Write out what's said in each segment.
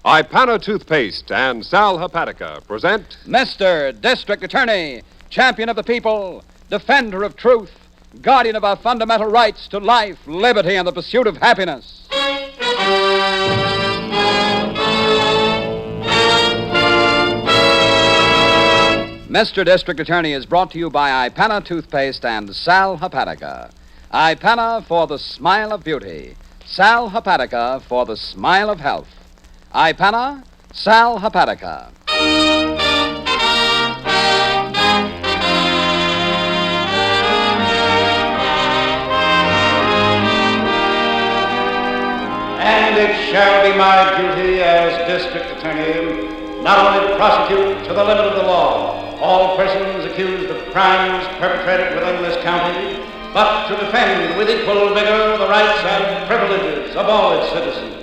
Ipana Toothpaste and Sal Hepatica present Mr. District Attorney, champion of the people, defender of truth, guardian of our fundamental rights to life, liberty, and the pursuit of happiness. Mr. District Attorney is brought to you by Ipana Toothpaste and Sal Hepatica. Ipana for the smile of beauty. Sal Hepatica for the smile of health. Ipana, Sal Hepatica. And it shall be my duty as District Attorney not only to prosecute to the limit of the law all persons accused of crimes perpetrated within this county, but to defend with equal vigor the rights and privileges of all its citizens.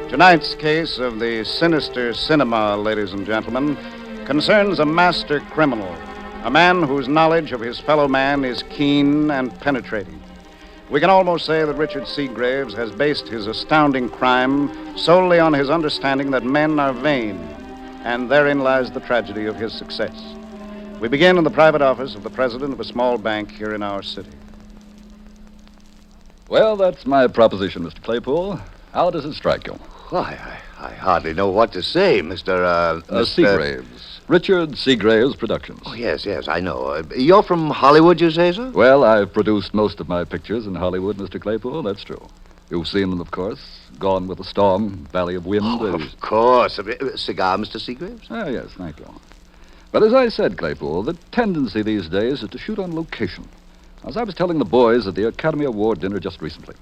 Tonight's case of the Sinister cinema, ladies and gentlemen, concerns a master criminal, a man whose knowledge of his fellow man is keen and penetrating. We can almost say that Richard Seagraves has based his astounding crime solely on his understanding that men are vain, and therein lies the tragedy of his success. We begin in the private office of the president of a small bank here in our city. Well, that's my proposition, Mr. Claypool. How does it strike you? Why, I hardly know what to say, Mr. Seagraves. Richard Seagraves Productions. Oh, yes, I know. You're from Hollywood, you say, sir? Well, I've produced most of my pictures in Hollywood, Mr. Claypool. That's true. You've seen them, of course. Gone with the Storm, Valley of Wind. Oh, of course. Cigar, Mr. Seagraves? Ah, yes, thank you. But as I said, Claypool, the tendency these days is to shoot on location. As I was telling the boys at the Academy Award dinner just recently,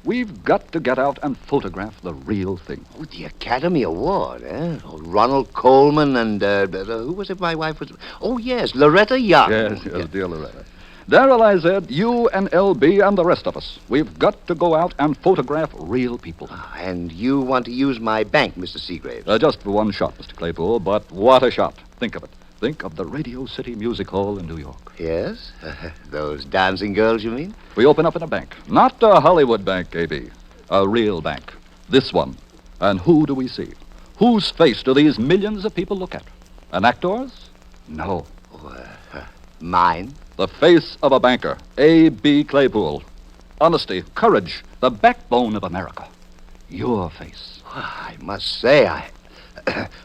we've got to get out and photograph the real thing. Oh, the Academy Award, eh? Oh, Ronald Coleman and, who was it my wife was? Oh, yes, Loretta Young. Yes, dear Loretta. Darrell, I said, you and LB and the rest of us, we've got to go out and photograph real people. And you want to use my bank, Mr. Seagraves? Just for one shot, Mr. Claypool, but what a shot. Think of it. Think of the Radio City Music Hall in New York. Yes? Those dancing girls, you mean? We open up in a bank. Not a Hollywood bank, A.B. A real bank. This one. And who do we see? Whose face do these millions of people look at? An actor's? No. Mine? The face of a banker. A.B. Claypool. Honesty, courage, the backbone of America. Your face. I must say,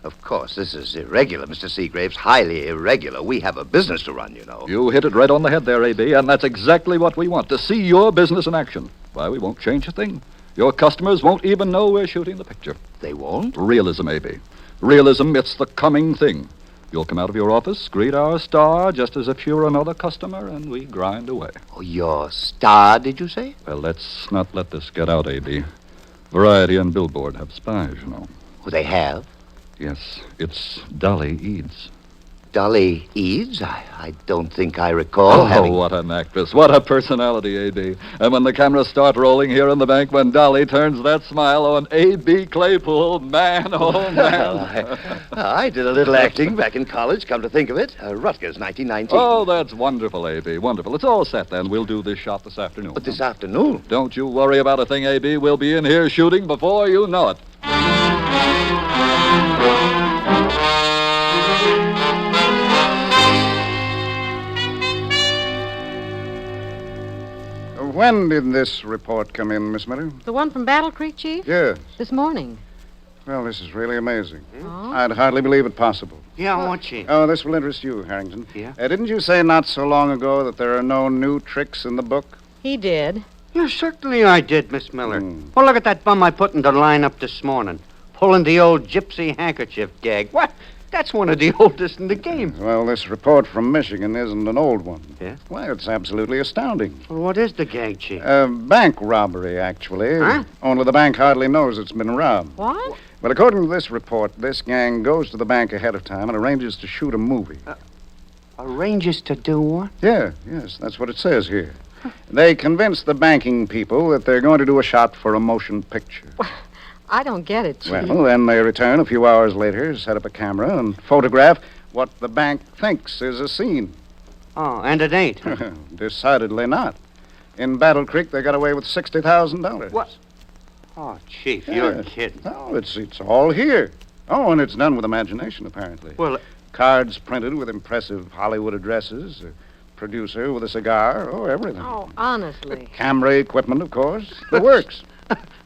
Of course, this is irregular, Mr. Seagraves, highly irregular. We have a business to run, you know. You hit it right on the head there, A.B., and that's exactly what we want, to see your business in action. Why, we won't change a thing. Your customers won't even know we're shooting the picture. They won't? Realism, A.B. Realism, it's the coming thing. You'll come out of your office, greet our star, just as if you were another customer, and we grind away. Oh, your star, did you say? Well, let's not let this get out, A.B. Variety and Billboard have spies, you know. Oh, they have? Yes, it's Dolly Eads. Dolly Eads? I don't think I recall having... Oh, what an actress. What a personality, A.B. And when the cameras start rolling here in the bank, when Dolly turns that smile on A.B. Claypool, man, oh, man. Well, I did a little acting back in college, come to think of it. Rutgers, 1919. Oh, that's wonderful, A.B., wonderful. It's all set, then. We'll do this shot this afternoon. But this afternoon? Don't you worry about a thing, A.B. We'll be in here shooting before you know it. When did this report come in, Miss Miller? The one from Battle Creek, Chief? Yes. This morning. Well, this is really amazing. Oh? I'd hardly believe it possible. Yeah, won't Chief? Oh, this will interest you, Harrington. Yeah? Didn't you say not so long ago that there are no new tricks in the book? He did. Yeah, certainly I did, Miss Miller. Well, look at that bum I put in the lineup this morning. Pulling the old gypsy handkerchief gag. What? That's one of the oldest in the game. Well, this report from Michigan isn't an old one. Yeah? Why, it's absolutely astounding. Well, what is the gag, Chief? Bank robbery, actually. Huh? Only the bank hardly knows it's been robbed. What? But according to this report, this gang goes to the bank ahead of time and arranges to shoot a movie. Arranges to do what? Yes, that's what it says here. They convince the banking people that they're going to do a shot for a motion picture. I don't get it, Chief. Well, then they return a few hours later, set up a camera, and photograph what the bank thinks is a scene. Oh, and it ain't. Decidedly not. In Battle Creek, they got away with $60,000. What? Oh, Chief, you're kidding. No, it's all here. Oh, and it's done with imagination, apparently. Well, cards printed with impressive Hollywood addresses, a producer with a cigar, everything. Oh, honestly. Camera equipment, of course. The works.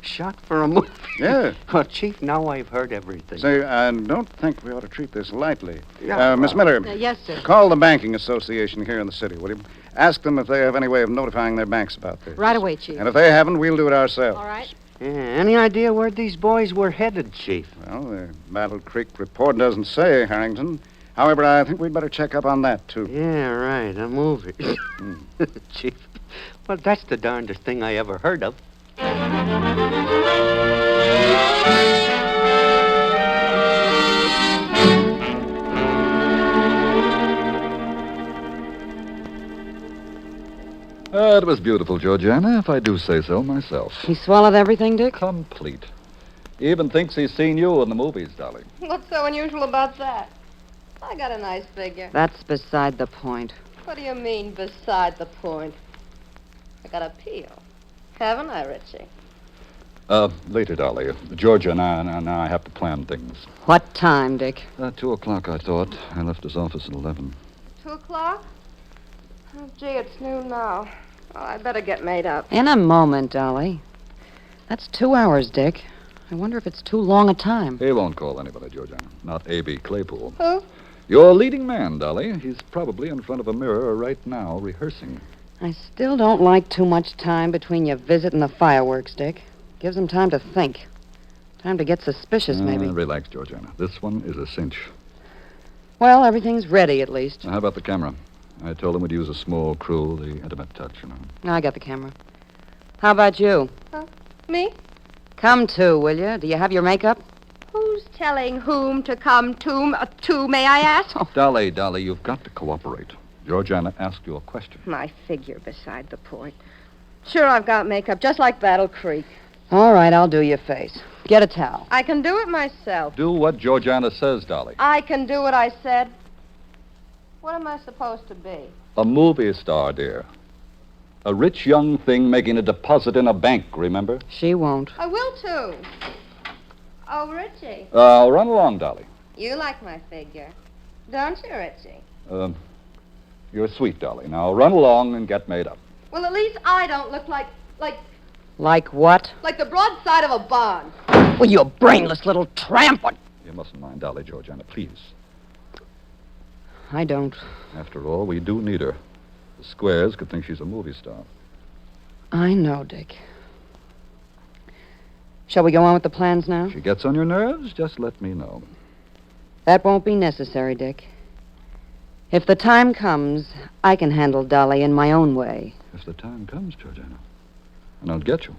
shot for a movie. Yeah. Well, Chief, now I've heard everything. Say, I don't think we ought to treat this lightly. Yeah, Miss Miller. Yes, sir. Call the banking association here in the city, will you? Ask them if they have any way of notifying their banks about this. Right away, Chief. And if they haven't, we'll do it ourselves. All right. Yeah, any idea where these boys were headed, Chief? Well, the Battle Creek report doesn't say, Harrington. However, I think we'd better check up on that, too. Yeah, right, a movie. Chief, well, that's the darndest thing I ever heard of. It was beautiful, Georgiana, if I do say so myself. He swallowed everything, Dick? Complete. He even thinks he's seen you in the movies, darling. What's so unusual about that? I got a nice figure. That's beside the point. What do you mean, beside the point? I got appeal. Haven't I, Richie? Later, Dolly. Georgia and I have to plan things. What time, Dick? 2 o'clock, I thought. I left his office at 11. 2 o'clock? Oh, gee, it's noon now. Well, I better get made up. In a moment, Dolly. That's 2 hours, Dick. I wonder if it's too long a time. He won't call anybody, Georgiana. Not A.B. Claypool. Who? Your leading man, Dolly. He's probably in front of a mirror right now, rehearsing. I still don't like too much time between your visit and the fireworks, Dick. Gives them time to think. Time to get suspicious, maybe. Relax, Georgiana. This one is a cinch. Well, everything's ready, at least. Now, how about the camera? I told him we'd use a small crew, the intimate touch, you know. Now I got the camera. How about you? Me? Come to, will you? Do you have your makeup? Who's telling whom to come to, may I ask? Dolly, you've got to cooperate. Georgiana asked you a question. My figure beside the point. Sure, I've got makeup, just like Battle Creek. All right, I'll do your face. Get a towel. I can do it myself. Do what Georgiana says, Dolly. I can do what I said. What am I supposed to be? A movie star, dear. A rich young thing making a deposit in a bank, remember? She won't. I will, too. Oh, Richie. Run along, Dolly. You like my figure. Don't you, Richie? You're sweet, Dolly. Now run along and get made up. Well, at least I don't look like Like what? the broadside of a barn. Well, you brainless little tramp. What? You mustn't mind Dolly, Georgiana, please. I don't. After all, we do need her. The squares could think she's a movie star. I know, Dick. Shall we go on with the plans now? If she gets on your nerves, just let me know. That won't be necessary, Dick. If the time comes, I can handle Dolly in my own way. If the time comes, Georgiana. And I'll get you.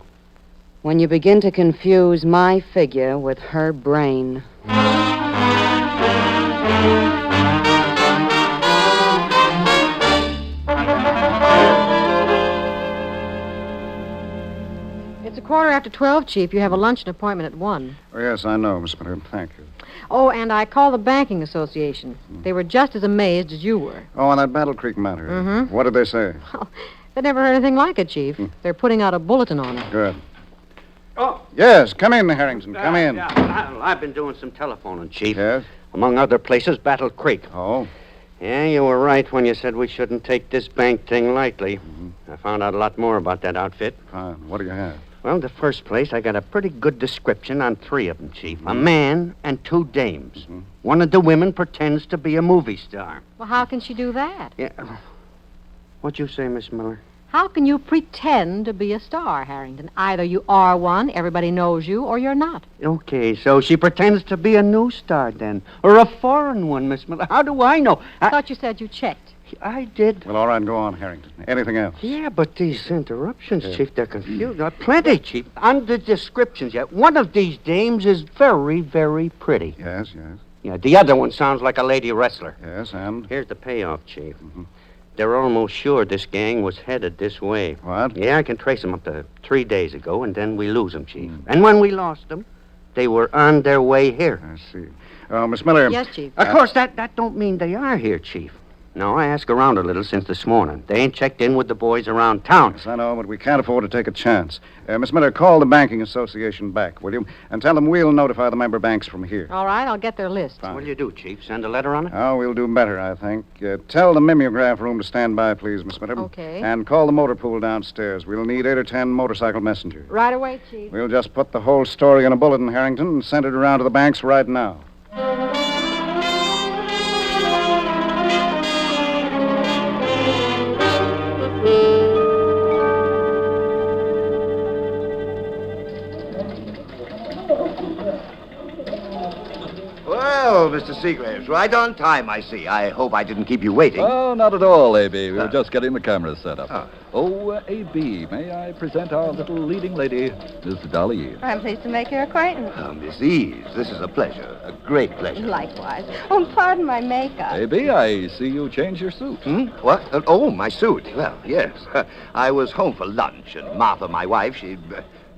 When you begin to confuse my figure with her brain. It's 12:15, Chief. You have a luncheon appointment at 1. Oh, yes, I know, Miss Miller. Thank you. Oh, and I called the banking association. They were just as amazed as you were. Oh, on that Battle Creek matter. Mm-hmm. What did they say? Well, they never heard anything like it, Chief. They're putting out a bulletin on it. Good. Oh. Yes, come in, Harrington. Come in. Yeah, I've been doing some telephoning, Chief. Yes? Among other places, Battle Creek. Oh? Yeah, you were right when you said we shouldn't take this bank thing lightly. I found out a lot more about that outfit. Fine. What do you have? Well, the first place, I got a pretty good description on 3 of them, Chief. A man and 2 dames. One of the women pretends to be a movie star. Well, how can she do that? Yeah. What'd you say, Miss Miller? How can you pretend to be a star, Harrington? Either you are one, everybody knows you, or you're not. Okay, so she pretends to be a new star, then. Or a foreign one, Miss Miller. How do I know? I thought you said you checked. I did. Well, all right, go on, Harrington. Anything else? Yeah, but these interruptions, Chief, they're confused. Plenty, Chief. On the descriptions, yet one of these dames is very, very pretty. Yes. Yeah, the other one sounds like a lady wrestler. Yes, and? Here's the payoff, Chief. They're almost sure this gang was headed this way. What? Yeah, I can trace them up to 3 days ago, and then we lose them, Chief. And when we lost them, They were on their way here. I see. Miss Miller. Yes, Chief. Of course, that don't mean they are here, Chief. No, I asked around a little since this morning. They ain't checked in with the boys around town. Yes, I know, but we can't afford to take a chance. Miss Miller, call the Banking Association back, will you? And tell them we'll notify the member banks from here. All right, I'll get their list. What'll you do, Chief? Send a letter on it? Oh, we'll do better, I think. Tell the mimeograph room to stand by, please, Miss Miller. Okay. And call the motor pool downstairs. We'll need 8 or 10 motorcycle messengers. Right away, Chief. We'll just put the whole story in a bulletin, Harrington, and send it around to the banks right now. Well, Mr. Seagraves, right on time, I see. I hope I didn't keep you waiting. Oh, not at all, A.B. We were just getting the cameras set up. Oh. Oh, A.B., may I present our little leading lady, Miss Dolly? I'm pleased to make your acquaintance. Miss Eves, this is a pleasure. A great pleasure. Likewise. Oh, pardon my makeup. A.B., I see you changed your suit. What? Oh, my suit. Well, yes. I was home for lunch, and Martha, my wife, she...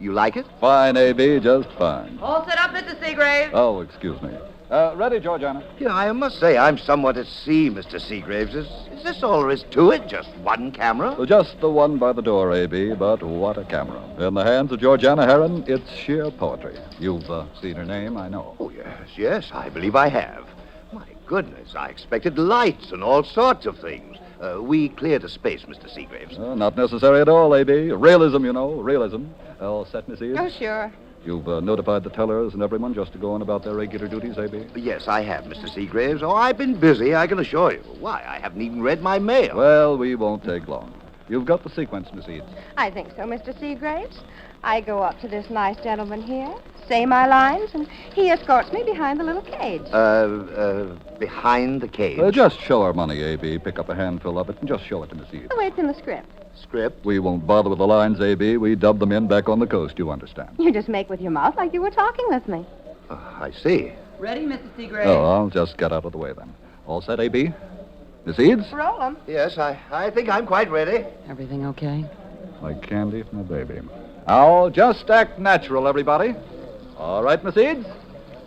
you like it? Fine, A.B., just fine. All set up, Mr. Seagraves. Oh, excuse me. Ready, Georgiana? You know, I must say I'm somewhat at sea, Mr. Seagraves. Is this all there is to it? Just one camera? Well, just the one by the door, A.B., but what a camera. In the hands of Georgiana Heron, it's sheer poetry. You've seen her name, I know. Oh, yes, I believe I have. My goodness, I expected lights and all sorts of things. We cleared a space, Mr. Seagraves. Not necessary at all, A.B. Realism, you know, realism. All set, Miss Eves? Oh, sure. You've notified the tellers and everyone just to go on about their regular duties, A.B.? Yes, I have, Mr. Seagraves. Oh, I've been busy, I can assure you. Why, I haven't even read my mail. Well, we won't take long. You've got the sequence, Miss Eads. I think so, Mr. Seagraves. I go up to this nice gentleman here, say my lines, and he escorts me behind the little cage. Behind the cage? Just show our money, A.B. Pick up a handful of it and just show it to Miss Eads. Oh, it's in the script. Script? We won't bother with the lines, A.B. We dub them in back on the coast, you understand. You just make with your mouth like you were talking with me. I see. Ready, Mr. Seagraves? Oh, I'll just get out of the way then. All set, A.B.? Miss Eads? Roll 'em. Yes, I think I'm quite ready. Everything okay? Like candy from a baby. Now, just act natural, everybody. All right, Miss Eads?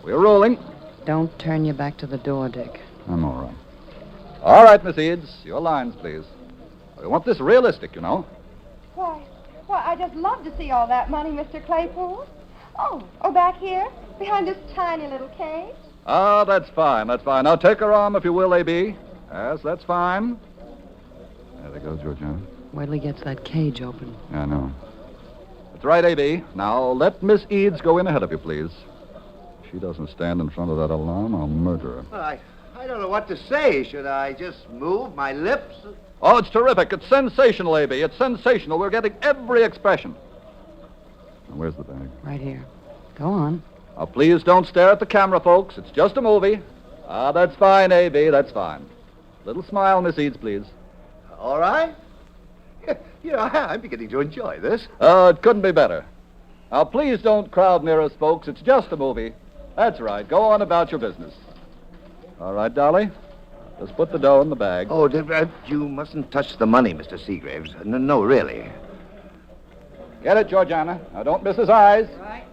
We're rolling. Don't turn your back to the door, Dick. I'm all right. All right, Miss Eads. Your lines, please. We want this realistic, you know. Why, I just love to see all that money, Mr. Claypool. Oh, back here, behind this tiny little cage. Ah, that's fine, that's fine. Now, take her arm, if you will, A.B. Yes, that's fine. There they go, Georgiana. Wait till he gets that cage open. I know. That's right, A.B. Now, let Miss Eads go in ahead of you, please. If she doesn't stand in front of that alarm, I'll murder her. Well, I don't know what to say. Should I just move my lips? Oh, it's terrific. It's sensational, A.B. It's sensational. We're getting every expression. Now, where's the bag? Right here. Go on. Now, please don't stare at the camera, folks. It's just a movie. Ah, that's fine, A.B. That's fine. Little smile, Miss Eads, please. All right. You know, I'm beginning to enjoy this. Oh, it couldn't be better. Now, please don't crowd near us, folks. It's just a movie. That's right. Go on about your business. All right, Dolly? Just put the dough in the bag. Oh, you mustn't touch the money, Mr. Seagraves. No, really. Get it, Georgiana. Now, don't miss his eyes. Right.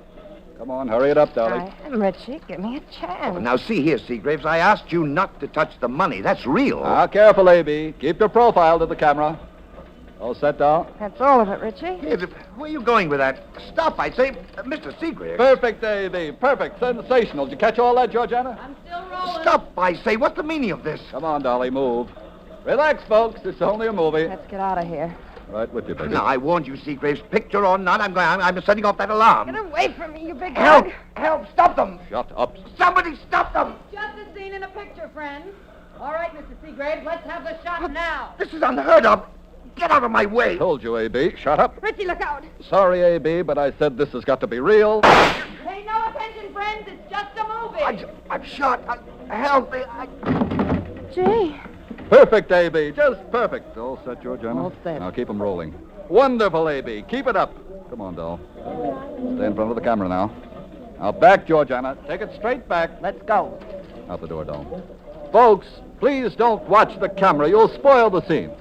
Come on, hurry it up, Dolly. I am Richie. Give me a chance. Now, see here, Seagraves. I asked you not to touch the money. That's real. Now, careful, A.B. Keep your profile to the camera. All set, Doll? That's all of it, Richie. Hey, where are you going with that stuff? I'd say, Mr. Seagraves. Perfect, A.B. Perfect. Sensational. Did you catch all that, Georgiana? I'm still rolling. Stop, I say. What's the meaning of this? Come on, Dolly, move. Relax, folks. It's only a movie. Let's get out of here. Right with you, baby. Now, I warned you, Seagraves. Picture or not, I'm setting off that alarm. Get away from me, you big Help! dog. Help! Stop them! Shut up. Somebody stop them! Just a scene in a picture, friends. All right, Mr. Seagraves, let's have the shot now. This is unheard of. Get out of my way. Told you, A.B. Shut up. Richie, look out. Sorry, A.B., but I said this has got to be real. Pay no attention, friends. It's just a movie. I'm shot. Help me. Gee. Perfect, A.B. Just perfect. All set, Georgiana? All set. Now keep them rolling. Wonderful, A.B. Keep it up. Come on, doll. Stay in front of the camera now. Now back, Georgiana. Take it straight back. Let's go. Out the door, doll. Folks, please don't watch the camera. You'll spoil the scene.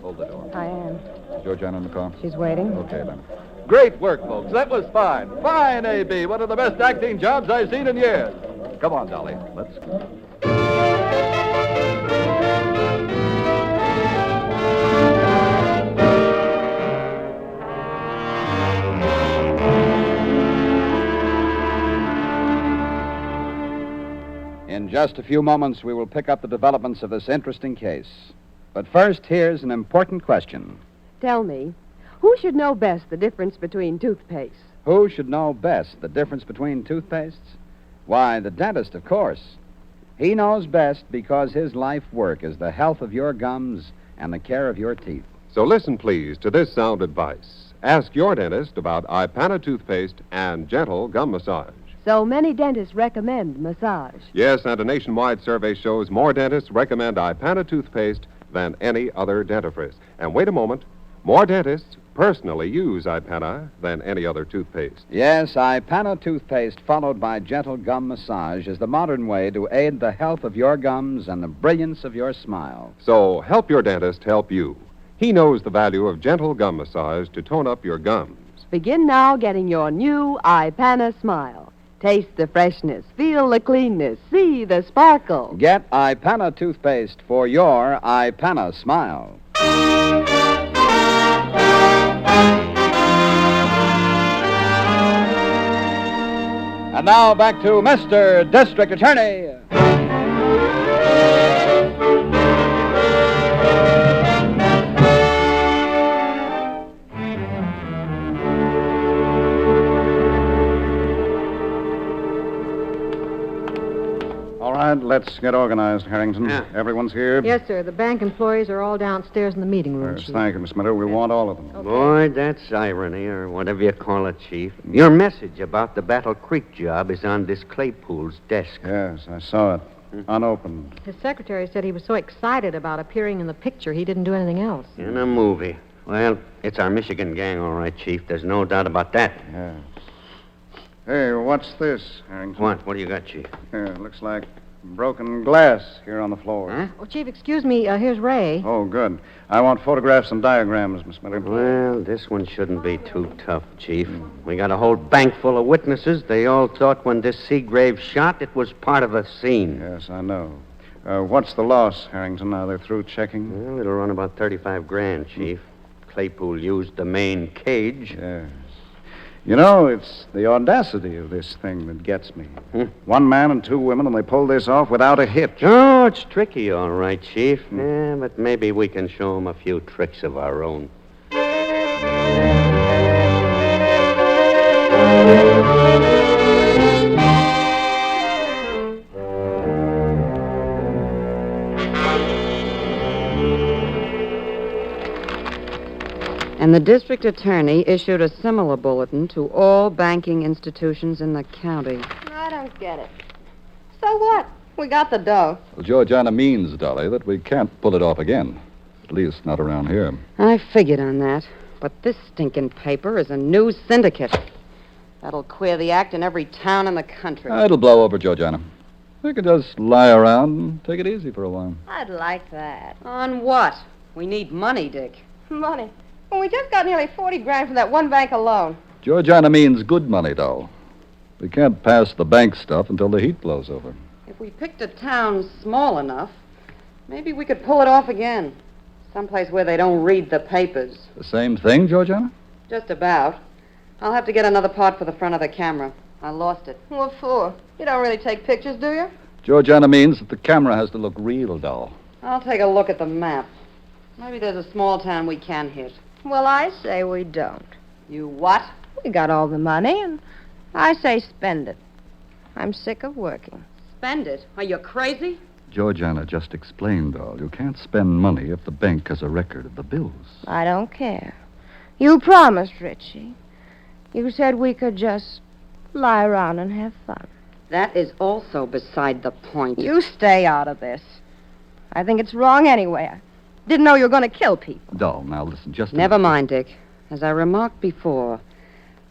Hold the door. I am. Is Georgiana in the car? She's waiting. Okay, then. Great work, folks. That was fine. Fine, A.B. One of the best acting jobs I've seen in years. Come on, Dolly. Let's go. In just a few moments, we will pick up the developments of this interesting case. But first, here's an important question. Tell me, who should know best the difference between toothpaste? Who should know best the difference between toothpastes? Why, the dentist, of course. He knows best because his life work is the health of your gums and the care of your teeth. So listen, please, to this sound advice. Ask your dentist about Ipana toothpaste and gentle gum massage. So many dentists recommend massage. Yes, and a nationwide survey shows more dentists recommend Ipana toothpaste than any other dentifrice. And wait a moment, more dentists personally use Ipana than any other toothpaste. Yes, Ipana toothpaste followed by gentle gum massage is the modern way to aid the health of your gums and the brilliance of your smile. So help your dentist help you. He knows the value of gentle gum massage to tone up your gums. Begin now getting your new Ipana smile. Taste the freshness, feel the cleanness, see the sparkle. Get Ipana toothpaste for your Ipana smile. And now back to Mr. District Attorney. All right, let's get organized, Harrington. Yeah. Everyone's here? Yes, sir. The bank employees are all downstairs in the meeting room, Yes, Chief. thank you, Miss Miller. We want all of them. Boy, that's irony, or whatever you call it, Chief. Your message about the Battle Creek job is on this Claypool's desk. Yes, I saw it. Unopened. His secretary said he was so excited about appearing in the picture he didn't do anything else. In a movie. Well, it's our Michigan gang, all right, Chief. There's no doubt about that. Yes. Hey, what's this, Harrington? What do you got, Chief? Here, looks like broken glass here on the floor. Huh? Oh, Chief, excuse me. Here's Ray. Oh, good. I want photographs and diagrams, Miss Miller. Well, this one shouldn't be too tough, Chief. We got a whole bank full of witnesses. They all thought when this Seagrave shot, it was part of a scene. Yes, I know. What's the loss, Harrington? Are they through checking? Well, it'll run about 35 grand, Chief. Claypool used the main cage. Yes. You know, it's the audacity of this thing that gets me. One man and two women, and they pull this off without a hitch. Oh, it's tricky, all right, Chief. Yeah, but maybe we can show them a few tricks of our own. And the district attorney issued a similar bulletin to all banking institutions in the county. I don't get it. So what? We got the dough. Well, Georgiana means, Dolly, that we can't pull it off again. At least not around here. I figured on that. But this stinking paper is a new syndicate. That'll queer the act in every town in the country. It'll blow over, Georgiana. We can just lie around and take it easy for a while. I'd like that. On what? We need money, Dick. Money. Well, we just got nearly 40 grand from that one bank alone. Georgiana means good money, doll. We can't pass the bank stuff until the heat blows over. If we picked a town small enough, maybe we could pull it off again. Someplace where they don't read the papers. The same thing, Georgiana? Just about. I'll have to get another part for the front of the camera. I lost it. What for? You don't really take pictures, do you? Georgiana means that the camera has to look real, doll. I'll take a look at the map. Maybe there's a small town we can hit. Well, I say we don't. You what? We got all the money, and I say spend it. I'm sick of working. Spend it? Are you crazy? Georgiana just explained, doll. You can't spend money if the bank has a record of the bills. I don't care. You promised, Richie. You said we could just lie around and have fun. That is also beside the point. You stay out of this. I think it's wrong anyway. I didn't know you were going to kill people. Doll, now listen, just... Never mind, Dick. As I remarked before,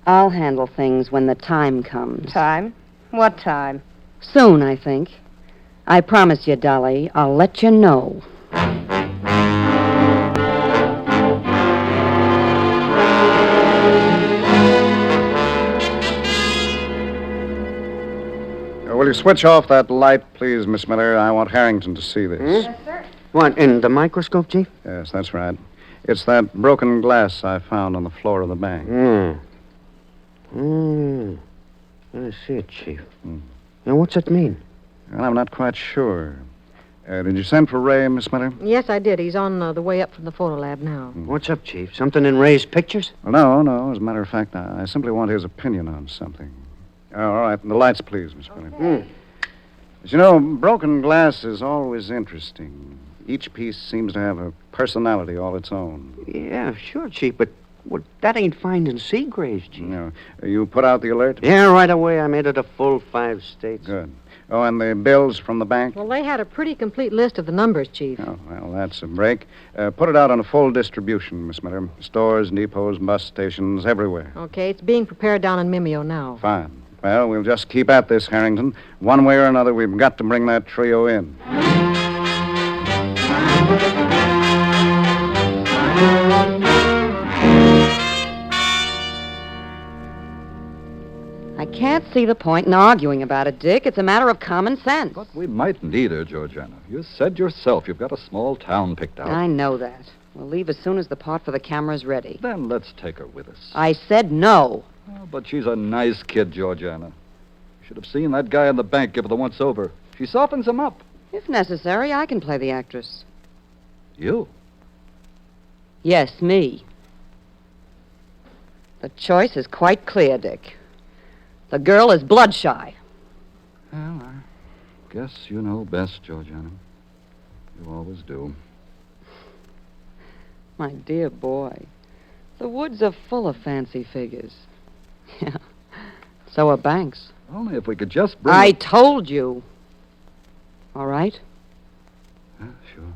I'll handle things when the time comes. Time? What time? Soon, I think. I promise you, Dolly, I'll let you know. you switch off that light, please, Miss Miller? I want Harrington to see this. Yes, sir. What, in the microscope, Chief? Yes, that's right. It's that broken glass I found on the floor of the bank. I see it, Chief. Now, what's it mean? Well, I'm not quite sure. Did you send for Ray, Miss Miller? Yes, I did. He's on the way up from the photo lab now. What's up, Chief? Something in Ray's pictures? Well, no. As a matter of fact, I simply want his opinion on something. All right, the lights, please, Miss Miller. As you know, broken glass is always interesting. Each piece seems to have a personality all its own. Yeah, sure, Chief, but that ain't finding Seagraves, Chief. No. You put out the alert? Yeah, right away. I made it a full 5 states. Good. Oh, and the bills from the bank? Well, they had a pretty complete list of the numbers, Chief. Oh, well, that's a break. Put it out on a full distribution, Miss Miller. Stores, depots, bus stations, everywhere. Okay, it's being prepared down in Mimeo now. Fine. Well, we'll just keep at this, Harrington. One way or another, we've got to bring that trio in. I can't see the point in arguing about it, Dick. It's a matter of common sense. But we mightn't either, Georgiana. You said yourself you've got a small town picked out. I know that. We'll leave as soon as the part for the camera's ready. Then let's take her with us. I said no. Oh, but she's a nice kid, Georgiana. You should have seen that guy in the bank give her the once-over. She softens him up. If necessary, I can play the actress. You? Yes, me. The choice is quite clear, Dick. The girl is blood-shy. Well, I guess you know best, Georgiana. You always do. My dear boy, the woods are full of fancy figures. Yeah, so are banks. Only if we could just bring... I told you. All right? Sure.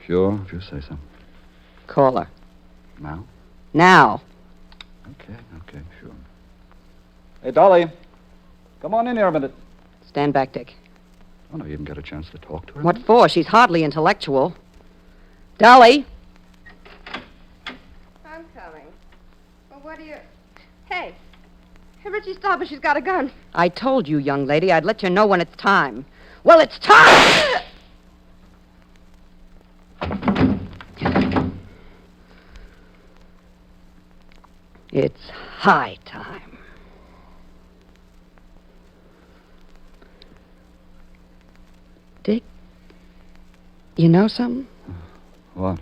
Sure, if you say so. Call her. Now? Now. Okay, sure. Hey, Dolly. Come on in here a minute. Stand back, Dick. Oh, no, you didn't get a chance to talk to her? What for? She's hardly intellectual. Dolly. I'm coming. Well, what do you... Hey, Richie, stop her. She's got a gun. I told you, young lady, I'd let you know when it's time. Well, it's time! It's high time. Dick, you know something? What?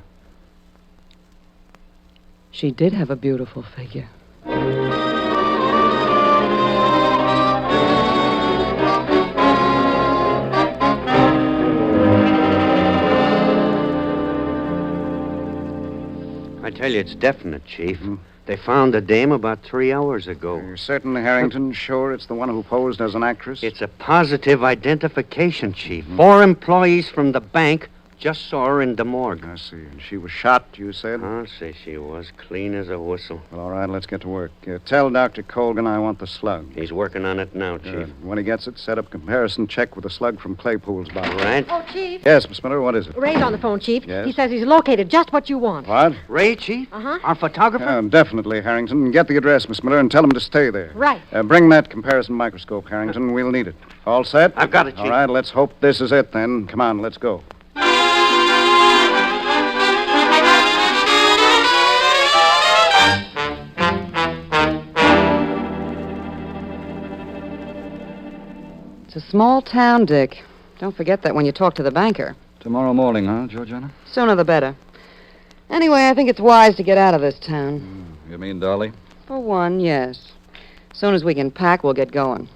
She did have a beautiful figure. I tell you, it's definite, Chief. They found the dame about 3 hours ago. You're certain, Harrington? Sure it's the one who posed as an actress? It's a positive identification, Chief. 4 employees from the bank just saw her in the morgue. I see. And she was shot, you said? I'll say she was. Clean as a whistle. Well, all right, let's get to work. Tell Dr. Colgan I want the slug. He's working on it now, Chief. Good. When he gets it, set up comparison check with the slug from Claypool's bottle. Right. Oh, Chief. Yes, Miss Miller, what is it? Ray's on the phone, Chief. Yes? He says he's located just what you want. What? Ray, Chief? Uh-huh. Our photographer? Definitely, Harrington. Get the address, Miss Miller, and tell him to stay there. Right. Bring that comparison microscope, Harrington. We'll need it. All set? I've got it, Chief. All right, let's hope this is it, then. Come on, let's go. It's a small town, Dick. Don't forget that when you talk to the banker. Tomorrow morning, huh, Georgiana? Sooner the better. Anyway, I think it's wise to get out of this town. You mean Dolly? For one, yes. As soon as we can pack, we'll get going.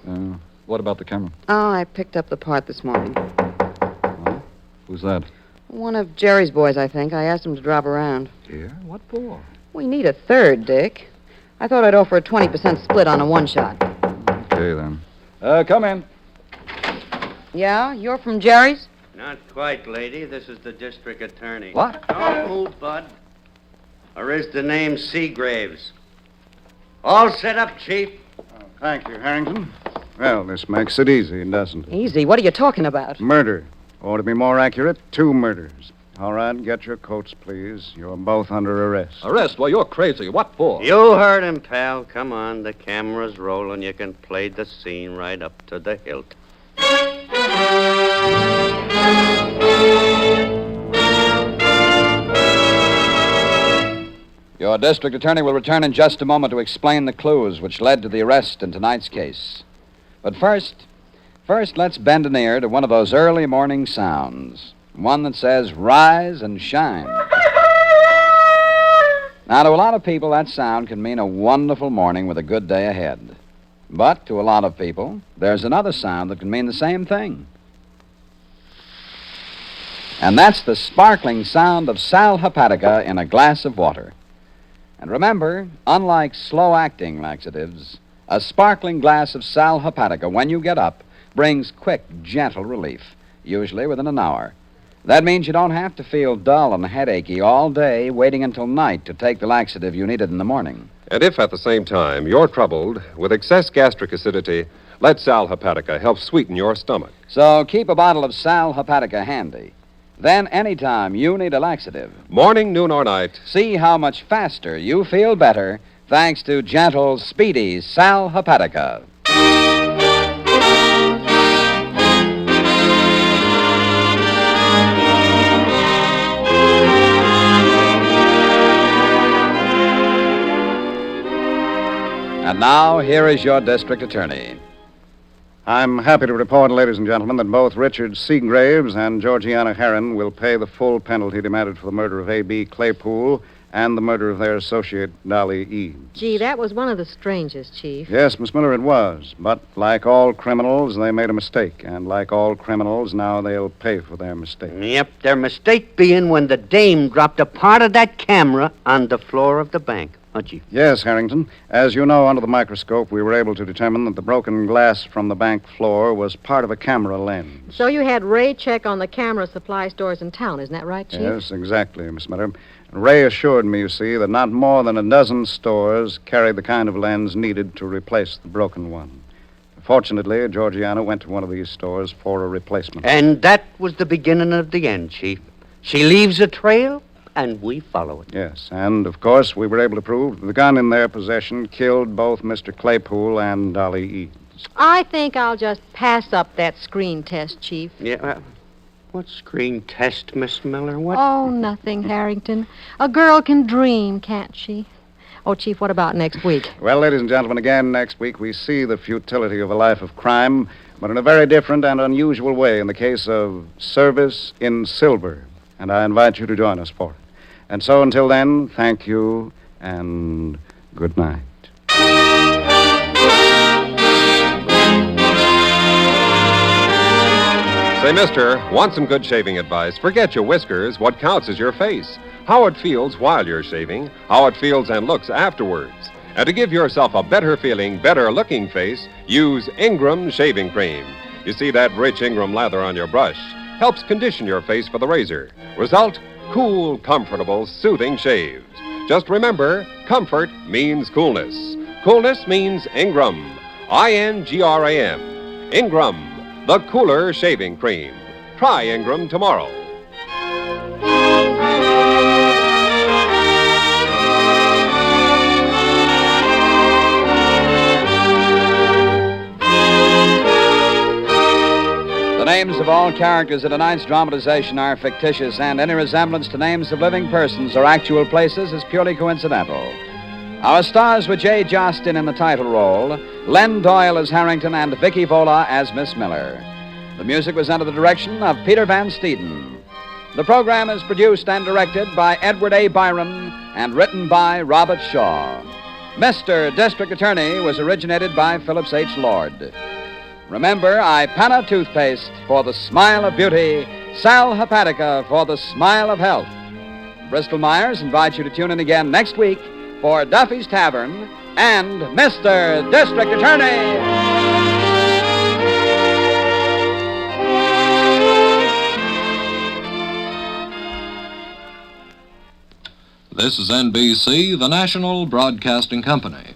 What about the camera? Oh, I picked up the part this morning. Oh, who's that? One of Jerry's boys, I think. I asked him to drop around. Here? What for? We need a third, Dick. I thought I'd offer a 20% split on a one-shot. Okay, then. Come in. Yeah? You're from Jerry's? Not quite, lady. This is the district attorney. What? Don't move, Bud. Or is the name Seagraves? All set up, Chief. Thank you, Harrington. Well, this makes it easy, doesn't it? Easy? What are you talking about? Murder. Or to be more accurate, 2 murders. All right, get your coats, please. You're both under arrest. Arrest? Well, you're crazy. What for? You heard him, pal. Come on, the camera's rolling. You can play the scene right up to the hilt. Your district attorney will return in just a moment to explain the clues which led to the arrest in tonight's case. But first, let's bend an ear to one of those early morning sounds. One that says, rise and shine. Now, to a lot of people, that sound can mean a wonderful morning with a good day ahead. But to a lot of people, there's another sound that can mean the same thing. And that's the sparkling sound of sal hepatica in a glass of water. And remember, unlike slow-acting laxatives, a sparkling glass of sal hepatica, when you get up, brings quick, gentle relief, usually within an hour. That means you don't have to feel dull and headachy all day, waiting until night to take the laxative you needed in the morning. And if at the same time you're troubled with excess gastric acidity, let sal hepatica help sweeten your stomach. So keep a bottle of sal hepatica handy. Then anytime you need a laxative, morning, noon, or night, see how much faster you feel better thanks to gentle, speedy sal hepatica. And now, here is your district attorney. I'm happy to report, ladies and gentlemen, that both Richard Seagraves and Georgiana Herron will pay the full penalty demanded for the murder of A.B. Claypool and the murder of their associate, Dolly Eads. Gee, that was one of the strangest, Chief. Yes, Miss Miller, it was. But like all criminals, they made a mistake. And like all criminals, now they'll pay for their mistake. Yep, their mistake being when the dame dropped a part of that camera on the floor of the bank. Huh, Chief? Yes, Harrington. As you know, under the microscope, we were able to determine that the broken glass from the bank floor was part of a camera lens. So you had Ray check on the camera supply stores in town, isn't that right, Chief? Yes, exactly, Miss Miller. Ray assured me, you see, that not more than a dozen stores carried the kind of lens needed to replace the broken one. Fortunately, Georgiana went to one of these stores for a replacement. And that was the beginning of the end, Chief. She leaves a trail, and we follow it. Yes, and, of course, we were able to prove that the gun in their possession killed both Mr. Claypool and Dolly Eads. I think I'll just pass up that screen test, Chief. Yeah, what screen test, Miss Miller? What? Oh, nothing, Harrington. A girl can dream, can't she? Oh, Chief, what about next week? Well, ladies and gentlemen, again, next week we see the futility of a life of crime, but in a very different and unusual way in the case of Service in Silver. And I invite you to join us for it. And so until then, thank you and good night. Say, mister, want some good shaving advice? Forget your whiskers. What counts is your face. How it feels while you're shaving, how it feels and looks afterwards. And to give yourself a better feeling, better looking face, use Ingram shaving cream. You see that rich Ingram lather on your brush helps condition your face for the razor. Result, cool, comfortable, soothing shaves. Just remember, comfort means coolness. Coolness means Ingram. INGRAM. Ingram, the cooler shaving cream. Try Ingram tomorrow. The names of all characters in tonight's dramatization are fictitious, and any resemblance to names of living persons or actual places is purely coincidental. Our stars were Jay Jostin in the title role, Len Doyle as Harrington, and Vicki Vola as Miss Miller. The music was under the direction of Peter Van Steeden. The program is produced and directed by Edward A. Byron and written by Robert Shaw. Mr. District Attorney was originated by Phillips H. Lord. Remember, Ipana toothpaste for the smile of beauty, Sal Hepatica for the smile of health. Bristol Myers invites you to tune in again next week for Duffy's Tavern and Mr. District Attorney. This is NBC, the national broadcasting company.